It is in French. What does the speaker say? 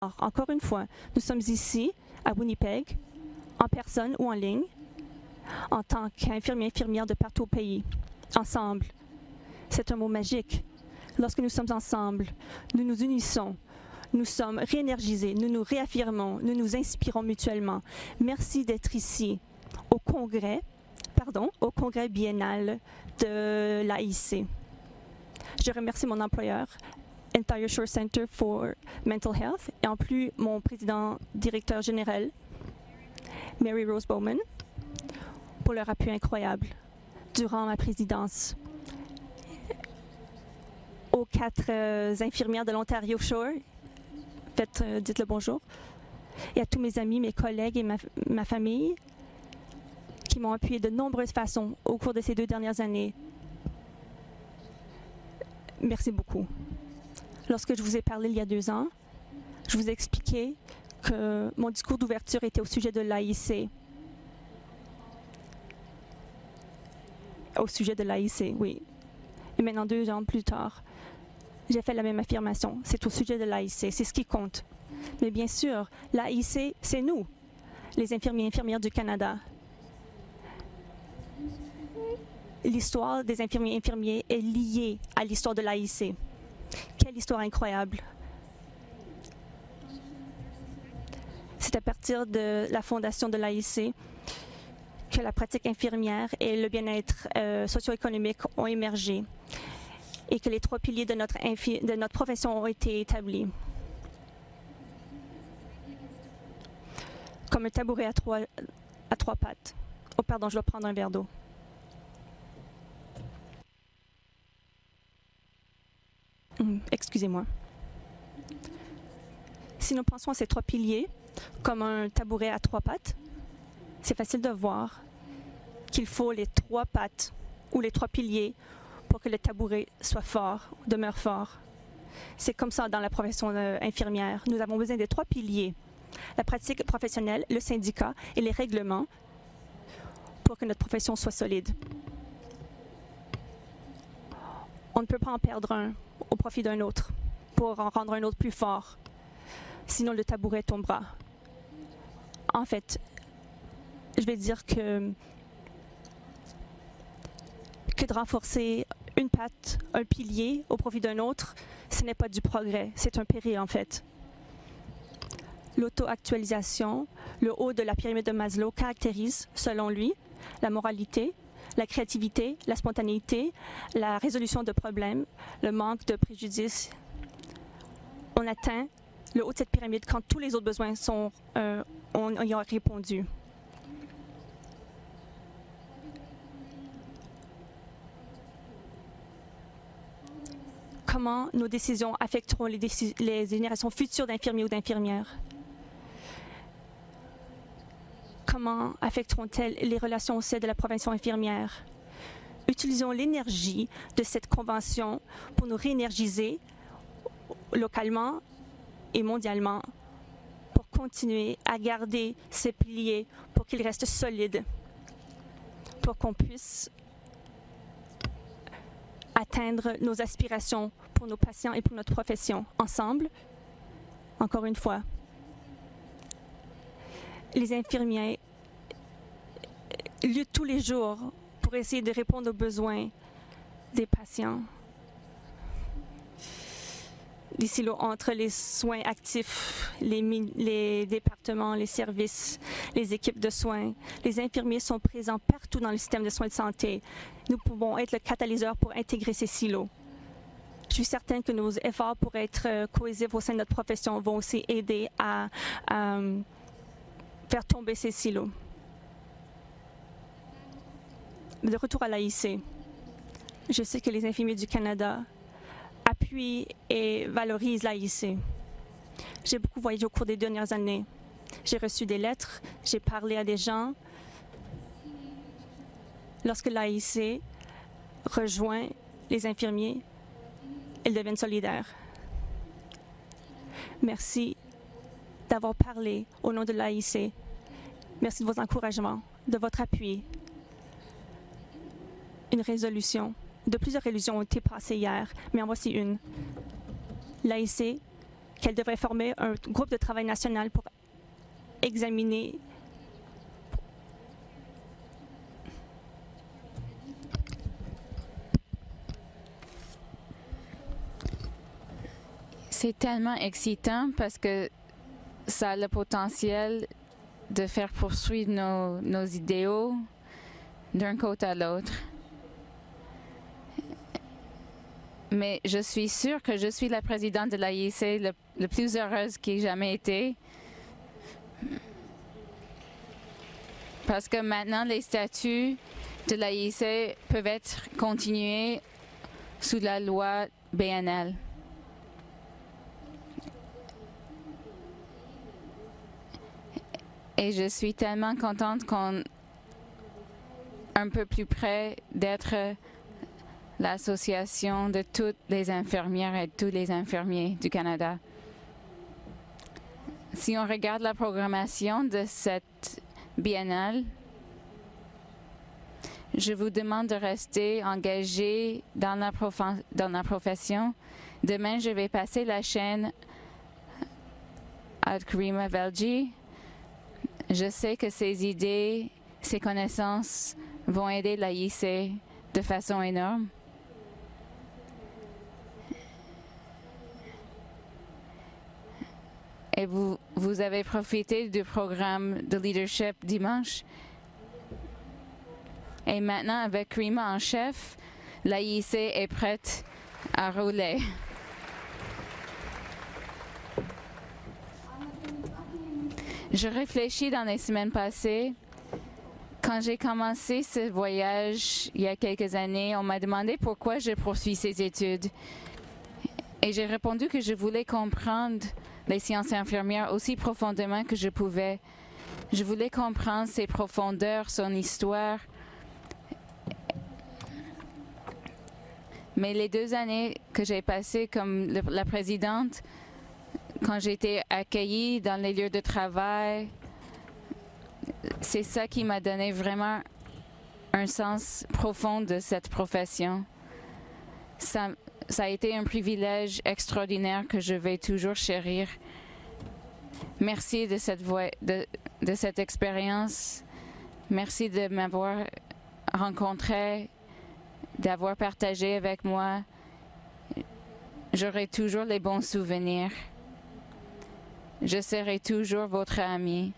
Encore une fois, nous sommes ici à Winnipeg, en personne ou en ligne, en tant qu'infirmiers et infirmières de partout au pays, ensemble. C'est un mot magique. Lorsque nous sommes ensemble, nous nous unissons, nous sommes réénergisés, nous nous réaffirmons, nous nous inspirons mutuellement. Merci d'être ici au congrès biennal de l'AIC. Je remercie mon employeur, Entire Shore Center for Mental Health, et en plus mon président-directeur général, Mary Rose Bowman, pour leur appui incroyable durant ma présidence. Aux 4 infirmières de l'Ontario Shore, dites-le bonjour, et à tous mes amis, mes collègues et ma famille qui m'ont appuyé de nombreuses façons au cours de ces 2 dernières années. Merci beaucoup. Lorsque je vous ai parlé il y a 2 ans, je vous ai expliqué que mon discours d'ouverture était au sujet de l'AIC. Au sujet de l'AIC, oui. Et maintenant, 2 ans plus tard, j'ai fait la même affirmation. C'est au sujet de l'AIC, c'est ce qui compte. Mais bien sûr, l'AIC, c'est nous, les infirmiers et infirmières du Canada. L'histoire des infirmiers et infirmiers est liée à l'histoire de l'AIC. Quelle histoire incroyable! C'est à partir de la fondation de l'AIC que la pratique infirmière et le bien-être socio-économique ont émergé et que les 3 piliers de notre profession ont été établis. Comme un tabouret à trois pattes. Oh, pardon, je dois prendre un verre d'eau. Excusez-moi. Si nous pensons à ces 3 piliers comme un tabouret à 3 pattes, c'est facile de voir qu'il faut les 3 pattes ou les 3 piliers pour que le tabouret soit fort, demeure fort. C'est comme ça dans la profession infirmière. Nous avons besoin des 3 piliers, la pratique professionnelle, le syndicat et les règlements pour que notre profession soit solide. On ne peut pas en perdre un au profit d'un autre pour en rendre un autre plus fort. Sinon, le tabouret tombera. En fait, je vais dire que de renforcer une patte, un pilier au profit d'un autre, ce n'est pas du progrès, c'est un péril en fait. L'auto-actualisation, le haut de la pyramide de Maslow caractérise, selon lui, la moralité, la créativité, la spontanéité, la résolution de problèmes, le manque de préjudice. On atteint le haut de cette pyramide quand tous les autres besoins on y a répondu. Comment nos décisions affecteront les générations futures d'infirmiers ou d'infirmières? Comment affecteront-elles les relations au sein de la profession infirmière? Utilisons l'énergie de cette convention pour nous réénergiser localement et mondialement pour continuer à garder ces piliers pour qu'ils restent solides, pour qu'on puisse atteindre nos aspirations pour nos patients et pour notre profession. Ensemble, encore une fois, les infirmiers luttent tous les jours pour essayer de répondre aux besoins des patients. Les silos entre les soins actifs, les départements, les services, les équipes de soins. Les infirmiers sont présents partout dans le système de soins de santé. Nous pouvons être le catalyseur pour intégrer ces silos. Je suis certaine que nos efforts pour être cohésifs au sein de notre profession vont aussi aider à faire tomber ces silos. De retour à l'AIC, je sais que les infirmiers du Canada appuient et valorisent l'AIC. J'ai beaucoup voyagé au cours des dernières années. J'ai reçu des lettres, j'ai parlé à des gens. Lorsque l'AIC rejoint les infirmiers, ils deviennent solidaires. Merci d'avoir parlé au nom de l'AIC. Merci de vos encouragements, de votre appui. Plusieurs résolutions ont été passées hier, mais en voici une. L'AIC qu'elle devrait former un groupe de travail national pour examiner. C'est tellement excitant parce que ça a le potentiel de faire poursuivre nos idéaux d'un côté à l'autre. Mais je suis sûre que je suis la présidente de l'AIC le plus heureuse qui ait jamais été. Parce que maintenant, les statuts de l'AIC peuvent être continués sous la loi BNL. Et je suis tellement contente qu'on un peu plus près d'être l'association de toutes les infirmières et tous les infirmiers du Canada. Si on regarde la programmation de cette biennale, je vous demande de rester engagés dans la profession. Demain, je vais passer la chaîne à Karima Velji. Je sais que ses idées, ses connaissances vont aider l'AIC de façon énorme. Et vous avez profité du programme de leadership dimanche. Et maintenant, avec Karima en chef, l'AIC est prête à rouler. Je réfléchis dans les semaines passées. Quand j'ai commencé ce voyage il y a quelques années, on m'a demandé pourquoi je poursuis ces études. Et j'ai répondu que je voulais comprendre les sciences infirmières aussi profondément que je pouvais. Je voulais comprendre ses profondeurs, son histoire. Mais les 2 années que j'ai passées comme la présidente, quand j'ai été accueillie dans les lieux de travail, c'est ça qui m'a donné vraiment un sens profond de cette profession. Ça a été un privilège extraordinaire que je vais toujours chérir. Merci de cette expérience. Merci de m'avoir rencontré, d'avoir partagé avec moi. J'aurai toujours les bons souvenirs. Je serai toujours votre amie.